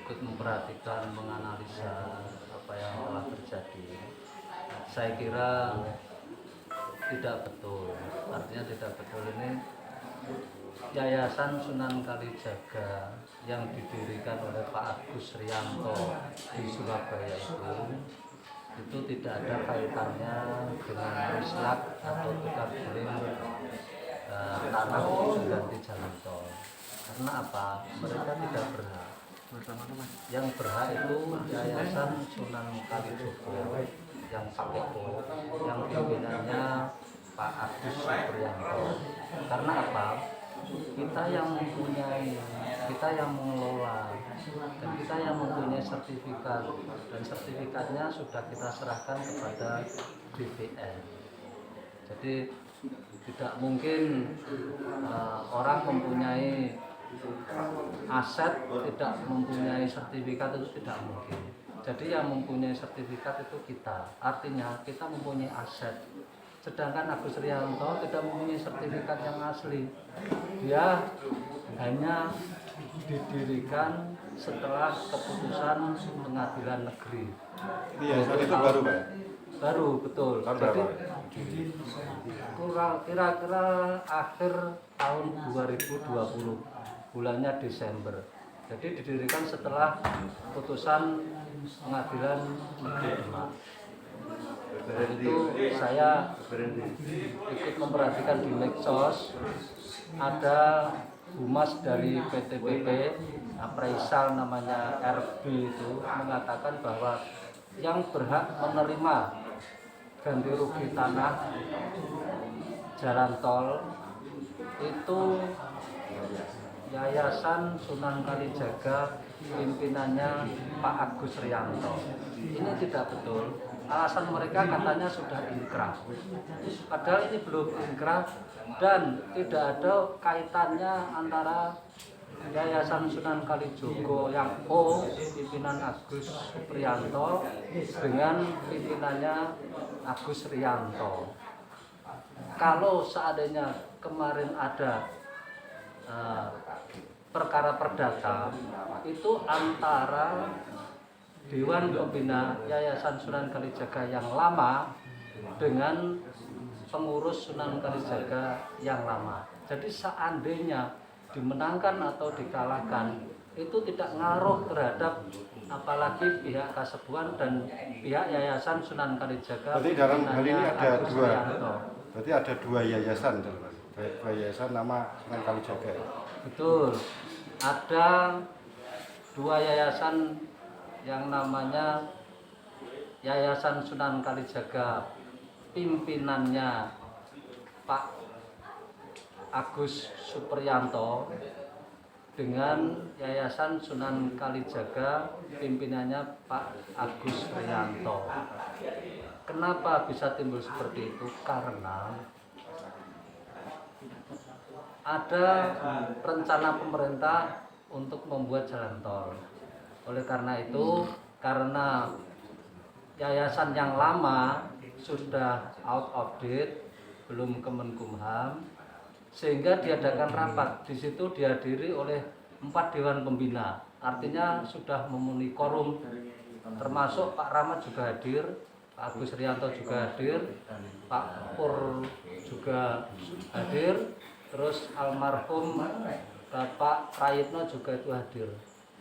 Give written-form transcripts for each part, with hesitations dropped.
ikut memperhatikan, menganalisa apa yang telah terjadi. Saya kira tidak betul. Artinya tidak betul ini Yayasan Sunan Kalijaga yang didirikan oleh Pak Agus Rianto di Surabaya itu tidak ada kaitannya dengan Rislak atau tukar guling tanah untuk mengganti jalan tol. Karena apa? Mereka tidak berhak. Yang berhak itu Yayasan Sunan Kalijogo yang pakai yang pimpinannya Pak Agus Supriyanto. Karena apa? Kita yang mempunyai, kita yang mengelola, dan kita yang mempunyai sertifikat, dan sertifikatnya sudah kita serahkan kepada BPN. Jadi tidak mungkin orang mempunyai aset tidak mempunyai sertifikat, itu tidak mungkin. Jadi yang mempunyai sertifikat itu kita, artinya kita mempunyai aset. Sedangkan Agus Rianto tidak mempunyai sertifikat yang asli. Dia hanya didirikan setelah keputusan pengadilan negeri. Iya, itu baru Pak? Baru, betul. Jadi kira-kira akhir tahun 2020, bulannya Desember. Jadi didirikan setelah putusan pengadilan negeri Demak. Itu saya ikut memperhatikan di medsos, ada humas dari PTPP, appraisal namanya RB itu mengatakan bahwa yang berhak menerima ganti rugi tanah jalan tol itu Yayasan Sunan Kalijaga, pimpinannya Pak Agus Rianto. Ini tidak betul. Alasan mereka katanya sudah inkrah. Padahal ini belum inkrah dan tidak ada kaitannya antara Yayasan Sunan Kalijogo yang O, pimpinan Agus Supriyanto, dengan pimpinannya Agus Rianto. Kalau seandainya kemarin ada perkara perdata itu antara Dewan Pembina Yayasan Sunan Kalijaga yang lama dengan pengurus Sunan Kalijaga yang lama. Jadi seandainya dimenangkan atau dikalahkan itu tidak ngaruh terhadap apalagi pihak Kasepuan dan pihak Yayasan Sunan Kalijaga. Berarti dalam hal ini ada dua. Berarti ada dua yayasan, dua yayasan nama Sunan Kalijaga. Betul. Ada dua yayasan yang namanya Yayasan Sunan Kalijaga, pimpinannya Pak Agus Supriyanto, dengan Yayasan Sunan Kalijaga, pimpinannya Pak Agus Rianto. Kenapa bisa timbul seperti itu? Karena ada rencana pemerintah untuk membuat jalan tol. Oleh karena itu, karena yayasan yang lama sudah out of date, belum Kemenkumham, sehingga diadakan rapat. Di situ dihadiri oleh 4 dewan pembina. Artinya sudah memenuhi quorum, termasuk Pak Rahmat juga hadir, Pak Agus Rianto juga hadir, Pak Pur juga hadir, terus almarhum Bapak Prayitno juga itu hadir.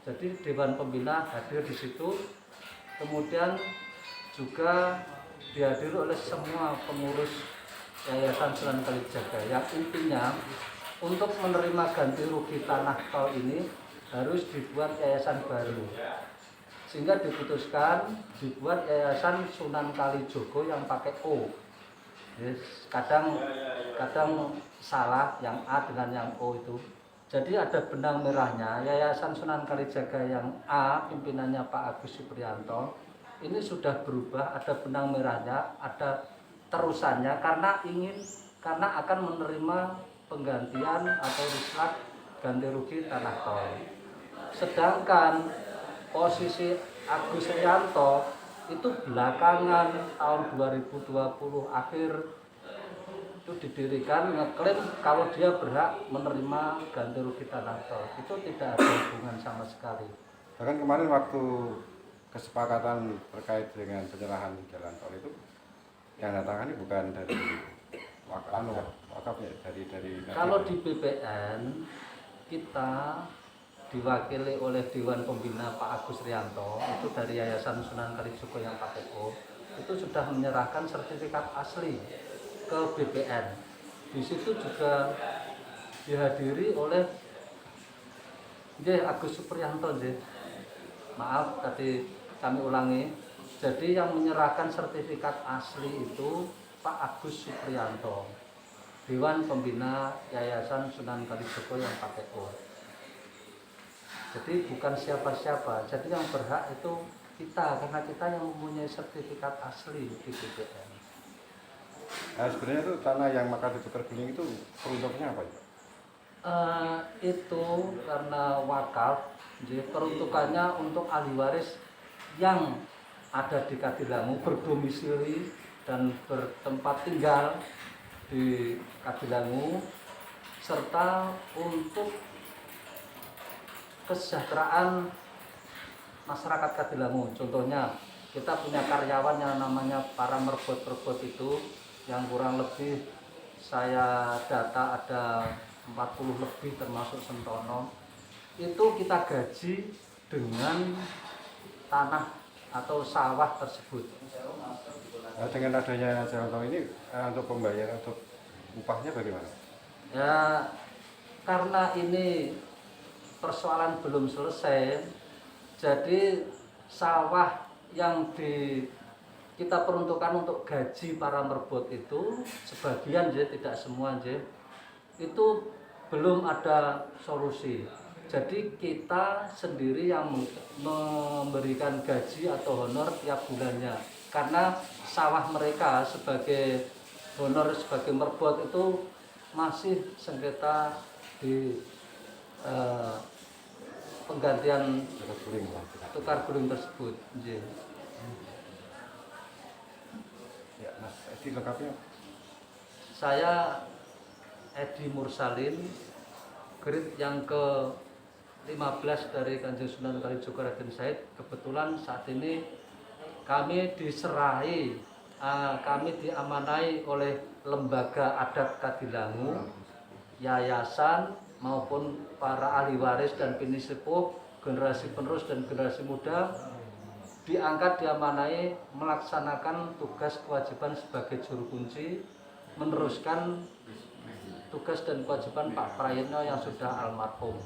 Jadi Dewan Pembina hadir di situ, kemudian juga dihadiri oleh semua pengurus Yayasan Sunan Kalijaga. Yang intinya untuk menerima ganti rugi tanah tol ini harus dibuat yayasan baru, sehingga diputuskan dibuat Yayasan Sunan Kalijogo yang pakai O. Yes, kadang salah yang A dengan yang O itu. Jadi ada benang merahnya, Yayasan Sunan Kalijaga yang A, pimpinannya Pak Agus Supriyanto, ini sudah berubah, ada benang merahnya, ada terusannya karena akan menerima penggantian atau rislak ganti rugi tanah tol. Sedangkan posisi Agus Rianto itu belakangan tahun 2020 akhir itu didirikan, ngeklaim kalau dia berhak menerima ganti rugi tanah tol. Itu tidak ada hubungan sama sekali. Bahkan kemarin waktu kesepakatan terkait dengan penyerahan jalan tol itu yang datangnya bukan dari wakaf ya, dari Kalau di BPN kita diwakili oleh Dewan Pembina Pak Agus Rianto itu dari Yayasan Sunan Kalijogo yang KPO itu sudah menyerahkan sertifikat asli ke BPN. Di situ juga dihadiri oleh Agus Supriyanto. Maaf tadi kami ulangi. Jadi yang menyerahkan sertifikat asli itu Pak Agus Supriyanto, Dewan Pembina Yayasan Sunan Kalijogo yang KPO. Jadi bukan siapa-siapa. Jadi yang berhak itu kita, karena kita yang mempunyai sertifikat asli di BPN. Nah, sebenarnya itu tanah yang maka ditukar guling itu peruntukannya apa ya? Itu karena wakaf, jadi peruntukannya untuk ahli waris yang ada di Kadilangu, berdomisili dan bertempat tinggal di Kadilangu, serta untuk kesejahteraan masyarakat Kadilangu. Contohnya kita punya karyawan yang namanya para merbot-merbot itu yang kurang lebih saya data ada 40 lebih termasuk Sentono. Itu kita gaji dengan tanah atau sawah tersebut. Nah, dengan adanya jalan tol ini untuk pembayaran untuk upahnya bagaimana? Ya karena ini persoalan belum selesai, jadi sawah yang kita peruntukkan untuk gaji para merbot itu sebagian tidak semua itu belum ada solusi. Jadi kita sendiri yang memberikan gaji atau honor tiap bulannya, karena sawah mereka sebagai honor sebagai merbot itu masih sengketa di penggantian tukar guling tersebut. Ya, Mas, Edi lengkapnya. Saya Edi Mursalin, grade yang ke-15 dari Kanjeng Sunan Kalijogo Raden Said. Kebetulan saat ini kami kami diamanai oleh lembaga adat Kadilangu, yayasan maupun para ahli waris dan pinisepuh, generasi penerus dan generasi muda diangkat diamanai melaksanakan tugas kewajiban sebagai juru kunci, meneruskan tugas dan kewajiban Pak Prayitno yang sudah almarhum.